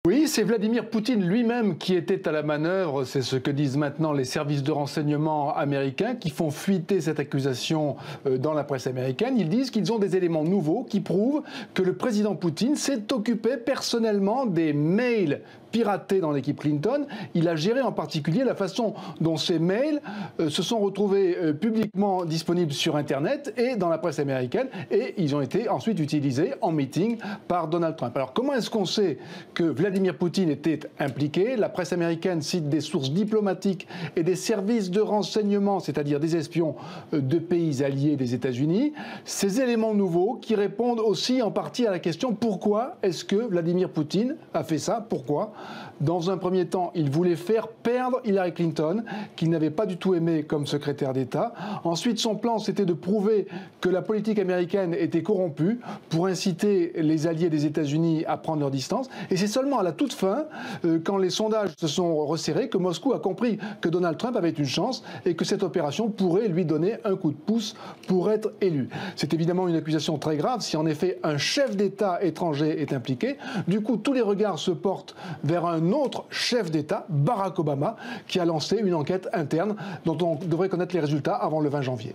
Oui, c'est Vladimir Poutine lui-même qui était à la manœuvre, c'est ce que disent maintenant les services de renseignement américains qui font fuiter cette accusation dans la presse américaine. Ils disent qu'ils ont des éléments nouveaux qui prouvent que le président Poutine s'est occupé personnellement des mails piratés dans l'équipe Clinton. Il a géré en particulier la façon dont ces mails se sont retrouvés publiquement disponibles sur Internet et dans la presse américaine, et ils ont été ensuite utilisés en meeting par Donald Trump. Alors comment est-ce qu'on sait que Vladimir Poutine était impliqué? La presse américaine cite des sources diplomatiques et des services de renseignement, c'est-à-dire des espions de pays alliés des États-Unis. Ces éléments nouveaux qui répondent aussi en partie à la question pourquoi est-ce que Vladimir Poutine a fait ça? Pourquoi? Dans un premier temps, il voulait faire perdre Hillary Clinton, qu'il n'avait pas du tout aimé comme secrétaire d'État. Ensuite, son plan, c'était de prouver que la politique américaine était corrompue pour inciter les alliés des États-Unis à prendre leur distance. Et c'est seulement à la toute fin, quand les sondages se sont resserrés, que Moscou a compris que Donald Trump avait une chance et que cette opération pourrait lui donner un coup de pouce pour être élu. C'est évidemment une accusation très grave si en effet un chef d'État étranger est impliqué. Du coup, tous les regards se portent vers un autre chef d'État, Barack Obama, qui a lancé une enquête interne dont on devrait connaître les résultats avant le 20 janvier.